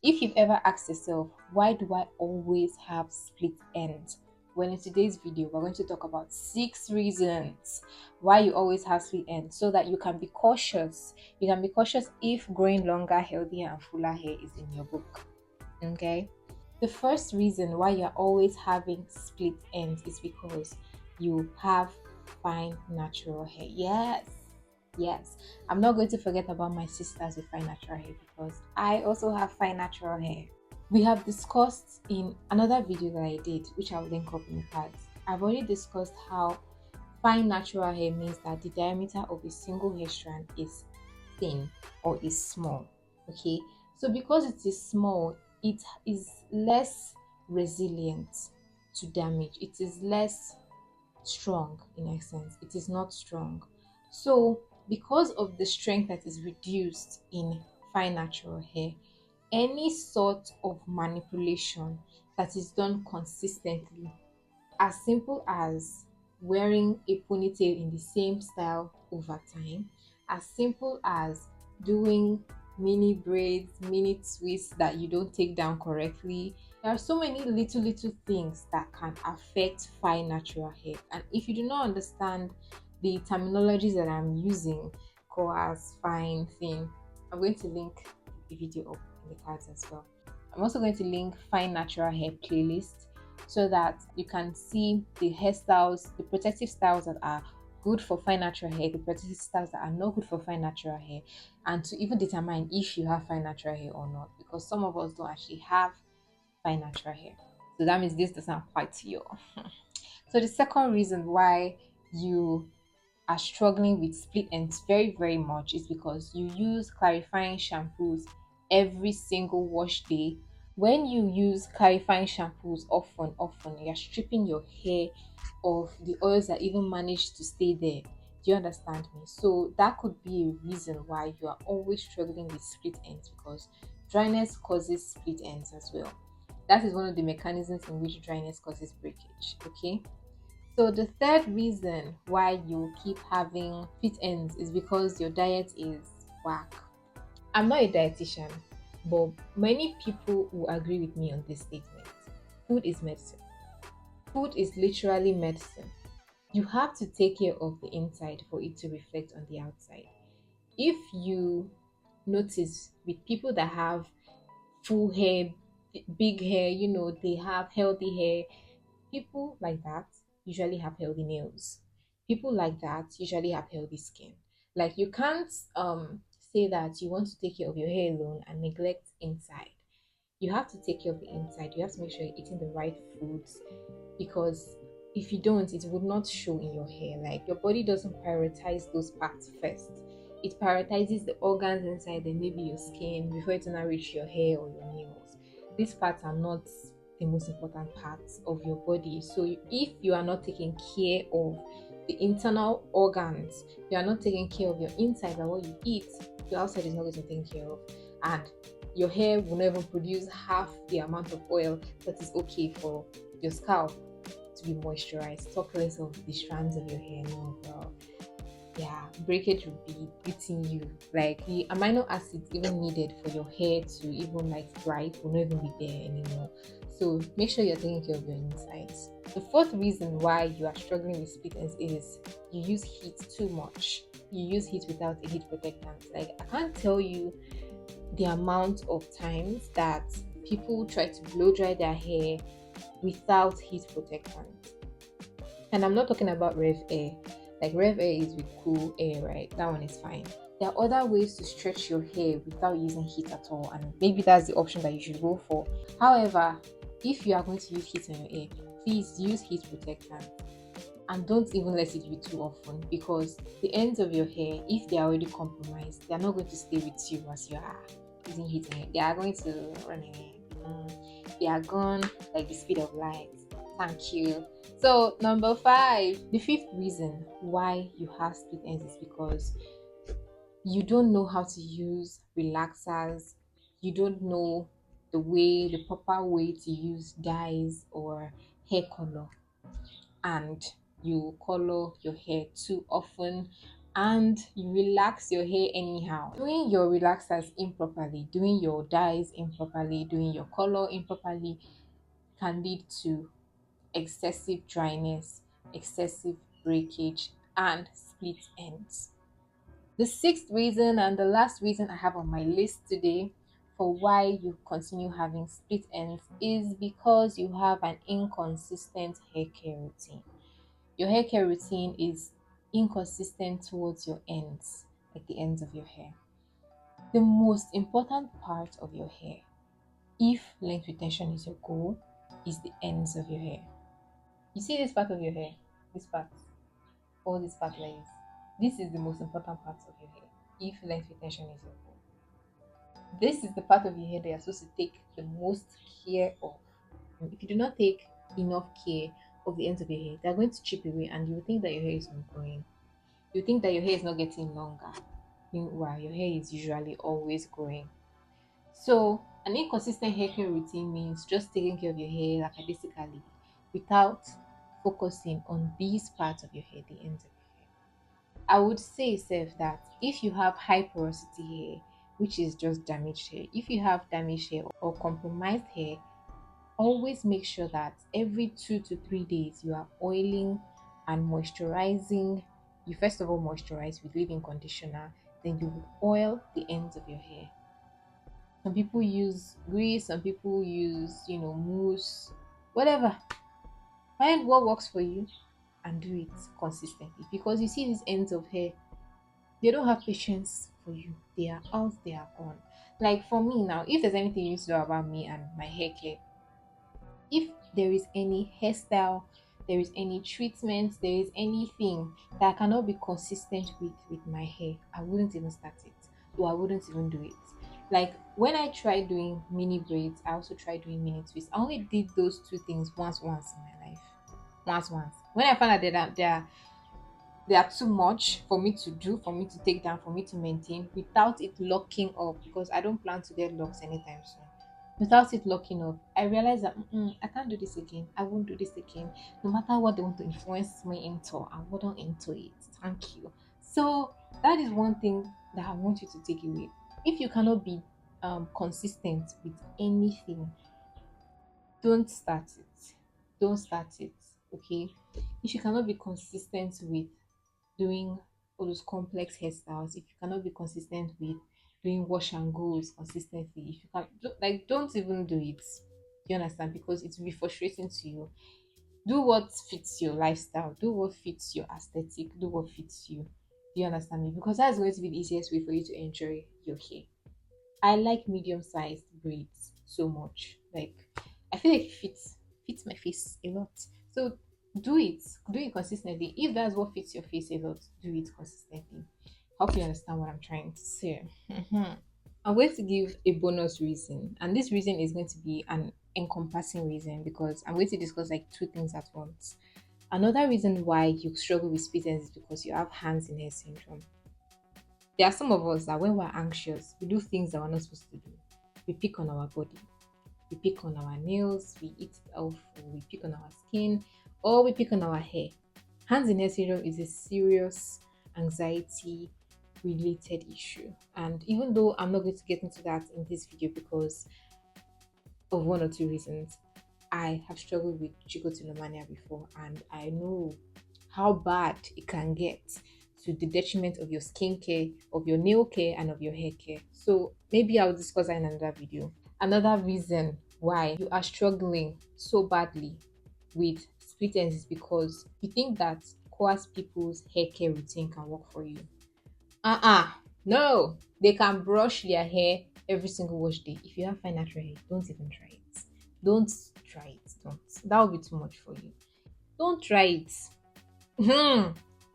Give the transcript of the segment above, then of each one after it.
If you've ever asked yourself, why do I always have split ends? Well, in today's video, we're going to talk about 6 reasons why you always have split ends so that you can be cautious. You can be cautious if growing longer, healthier, and fuller hair is in your book. Okay? The first reason why you're always having split ends is because you have fine natural hair. Yes. I'm not going to forget about my sisters with fine natural hair because I also have fine natural hair. We have discussed in another video that I did, which I'll link up in the cards. I've already discussed how fine natural hair means that the diameter of a single hair strand is thin or is small. Okay, so because it is small, it is less resilient to damage, it is less strong in essence, it is not strong. So because of the strength that is reduced in fine natural hair, any sort of manipulation that is done consistently, as simple as wearing a ponytail in the same style over time, as simple as doing mini braids, mini twists that you don't take down correctly. There are so many little things that can affect fine natural hair. And if you do not understand the terminologies that I'm using, coarse, fine, thin, I'm going to link the video up in the cards as well. I'm also going to link fine natural hair playlist so that you can see the hairstyles, the protective styles that are good for fine natural hair, the protective styles that are not good for fine natural hair, and to even determine if you have fine natural hair or not, because some of us don't actually have fine natural hair. So that means this doesn't apply to you. So the second reason why you are struggling with split ends very much is because you use clarifying shampoos every single wash day. When you use clarifying shampoos often, you're stripping your hair of the oils that even manage to stay there. Do you understand me? So that could be a reason why you are always struggling with split ends, because dryness causes split ends as well. That is one of the mechanisms in which dryness causes breakage. Okay, so the third reason why you keep having fit ends is because your diet is whack. I'm not a dietitian, but many people will agree with me on this statement. Food is medicine. Food is literally medicine. You have to take care of the inside for it to reflect on the outside. If you notice with people that have full hair, big hair, they have healthy hair, people like that usually have healthy nails. People like that usually have healthy skin. Like you can't say that you want to take care of your hair alone and neglect inside. You have to take care of the inside. You have to make sure you're eating the right foods, because if you don't, it would not show in your hair. Like your body doesn't prioritize those parts first. It prioritizes the organs inside, then maybe your skin before it now reach your hair or your nails. These parts are not the most important parts of your body. So if you are not taking care of the internal organs, you are not taking care of your inside by what you eat, your outside is not going to be taken care of. And your hair will never produce half the amount of oil that is okay for your scalp to be moisturized. Talk less of the strands of your hair. No, girl. Yeah, breakage would be beating you. Like the amino acids even needed for your hair to even like thrive will not even be there anymore. So make sure you're taking care of your insides. The fourth reason why you are struggling with split ends is you use heat too much. You use heat without a heat protectant. Like I can't tell you the amount of times that people try to blow dry their hair without heat protectant. And I'm not talking about Rev Air. Like Rev Air is with cool air, right? That one is fine. There are other ways to stretch your hair without using heat at all, and maybe that's the option that you should go for. However, if you are going to use heat on your hair, please use heat protectant, and don't even let it be too often, because the ends of your hair, if they are already compromised, they are not going to stay with you as you are using heat on it. They are going to run away. They are gone like the speed of light. Thank you. So number five, the fifth reason why you have split ends is because you don't know how to use relaxers. You don't know the proper way to use dyes or hair color, and you color your hair too often, and you relax your hair anyhow. Doing your relaxers improperly, doing your dyes improperly, doing your color improperly can lead to excessive dryness, excessive breakage, and split ends. The sixth reason and the last reason I have on my list today for why you continue having split ends is because you have an inconsistent hair care routine. Your hair care routine is inconsistent towards your ends, like the ends of your hair. The most important part of your hair, if length retention is your goal, is the ends of your hair. You see this part of your hair, this part, all these part layers. This is the most important part of your hair, if length retention is your goal. This is the part of your hair that you're supposed to take the most care of. And if you do not take enough care of the ends of your hair, they're going to chip away and you will think that your hair is not growing. You think that your hair is not getting longer. Meanwhile, your hair is usually always growing. So, an inconsistent hair care routine means just taking care of your hair lackadaisically without focusing on these parts of your hair, the ends of your hair. I would say, Seth, that if you have high porosity hair, which is just damaged hair, if you have damaged hair or compromised hair, always make sure that every 2 to 3 days you are oiling and moisturizing. You first of all moisturize with leave-in conditioner, then you will oil the ends of your hair. Some people use grease, some people use, mousse, whatever. Find what works for you and do it consistently because you see these ends of hair, they don't have patience for you. They are out, they are gone. Like for me now, if there's anything you need to know about me and my hair care, if there is any hairstyle, there is any treatment, there is anything that I cannot be consistent with my hair, I wouldn't even start it, or I wouldn't even do it. Like when I tried doing mini braids, I also tried doing mini twists. I only did those two things once in my life. Once. When I found out that they are too much for me to do, for me to take down, for me to maintain without it locking up, because I don't plan to get locks anytime soon. Without it locking up, I realized that I can't do this again. I won't do this again. No matter what they want to influence me into, I wouldn't into it. Thank you. So that is one thing that I want you to take away. If you cannot be consistent with anything, don't start it. Don't start it. Okay. If you cannot be consistent with doing all those complex hairstyles, if you cannot be consistent with doing wash and goes consistently, if you can like don't even do it. Do you understand? Because it will be frustrating to you. Do what fits your lifestyle, do what fits your aesthetic, do what fits you. Do you understand me? Because that's going to be the easiest way for you to enjoy your hair. I like medium-sized braids so much. Like I feel like it fits my face a lot. So do it consistently. If that's what fits your face a lot, do it consistently. Hope you understand what I'm trying to say. I'm going to give a bonus reason, and this reason is going to be an encompassing reason because I'm going to discuss like two things at once. Another reason why you struggle with split ends is because you have hands in hair syndrome. There are some of us that when we're anxious, we do things that we're not supposed to do. We pick on our body, we pick on our nails, we eat it off, or we pick on our skin, or we pick on our hair. Hands in hair syndrome is a serious anxiety related issue. And even though I'm not going to get into that in this video because of one or two reasons, I have struggled with trichotillomania before and I know how bad it can get to the detriment of your skincare, of your nail care, and of your hair care. So maybe I'll discuss that in another video. Another reason why you are struggling so badly with split ends is because you think that coarse people's hair care routine can work for you. No, they can brush their hair every single wash day. If you have fine natural hair, don't even try it. Don't try it. Don't. That will be too much for you. Don't try it.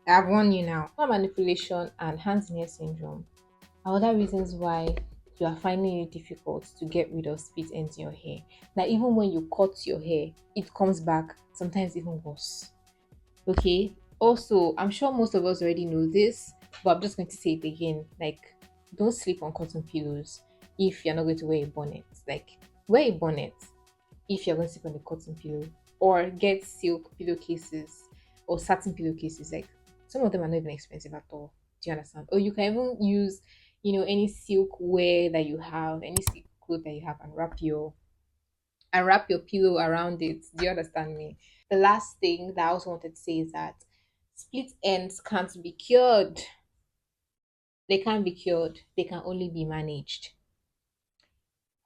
I've warned you now. Hair manipulation and hands in hair syndrome are other reasons why you are finding it difficult to get rid of split ends in your hair. That even when you cut your hair, it comes back, sometimes even worse. Okay. Also, I'm sure most of us already know this, but I'm just going to say it again. Like, don't sleep on cotton pillows if you're not going to wear a bonnet. Like, wear a bonnet if you're going to sleep on a cotton pillow, or get silk pillowcases or satin pillowcases. Like, some of them are not even expensive at all. Do you understand? Or you can even use, any silk wear that you have, any silk cloth that you have, and wrap your pillow around it. Do you understand me? The last thing that I also wanted to say is that split ends can't be cured. They can't be cured. They can only be managed.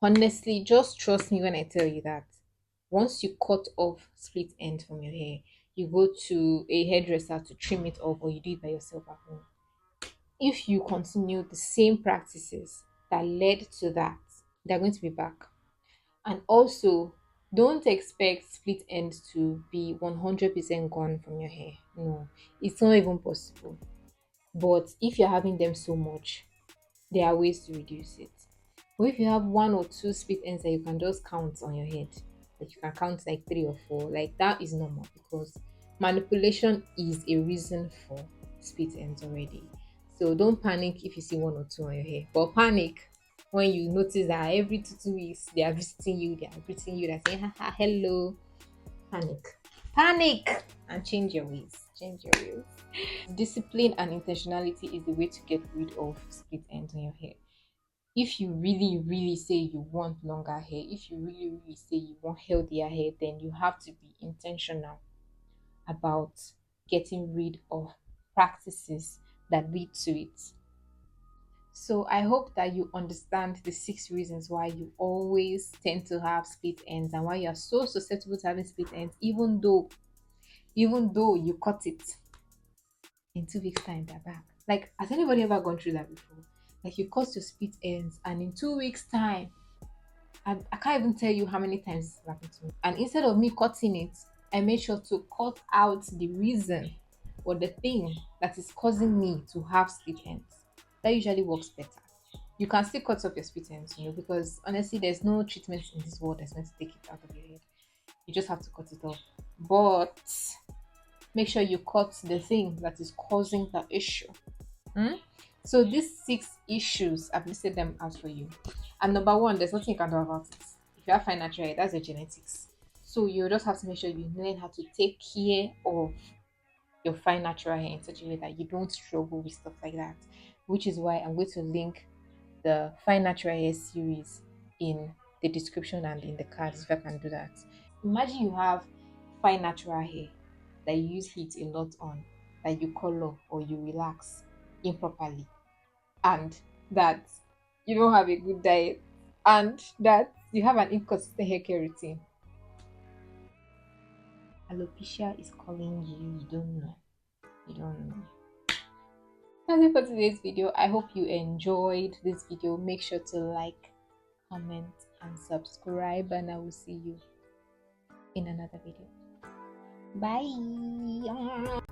Honestly, just trust me when I tell you that once you cut off split end from your hair, you go to a hairdresser to trim it off, or you do it by yourself at home. If you continue the same practices that led to that, they're going to be back. And also, don't expect split ends to be 100% gone from your hair. No, it's not even possible. But if you're having them so much, there are ways to reduce it. But if you have one or two split ends that you can just count on your head, like you can count like three or four, like that is normal, because manipulation is a reason for split ends already. So don't panic if you see one or two on your hair, but panic when you notice that every 2 weeks they are visiting you, they're saying, "Ha, hello." Panic, panic, and change your ways. Change your ways. Discipline and intentionality is the way to get rid of split ends on your hair. If you really, really say you want longer hair, if you really, really say you want healthier hair, then you have to be intentional about getting rid of practices that lead to it. So I hope that you understand the 6 reasons why you always tend to have split ends, and why you are so susceptible to having split ends, even though you cut it in 2 weeks time they're back. Like, has anybody ever gone through that before? Like, you cut your split ends and in 2 weeks time, I can't even tell you how many times this happened to me. And instead of me cutting it, I made sure to cut out the reason or the thing that is causing me to have split ends. That usually works better. You can still cut off your split ends, because honestly, there's no treatment in this world that's going to take it out of your head. You just have to cut it off. But make sure you cut the thing that is causing the issue. Hmm? So these 6 issues, I've listed them out for you. And number one, there's nothing you can do about it. If you have fine natural hair, that's your genetics. So you just have to make sure you learn how to take care of your fine natural hair in such a way that you don't struggle with stuff like that. Which is why I'm going to link the fine natural hair series in the description and in the cards if I can do that. Imagine you have fine natural hair that you use heat a lot on, that you color or you relax improperly, and that you don't have a good diet, and that you have an inconsistent hair care routine. Alopecia is calling you. You don't know. You don't know. That's it for today's video. I hope you enjoyed this video. Make sure to like, comment, and subscribe, and I will see you in another video. Bye.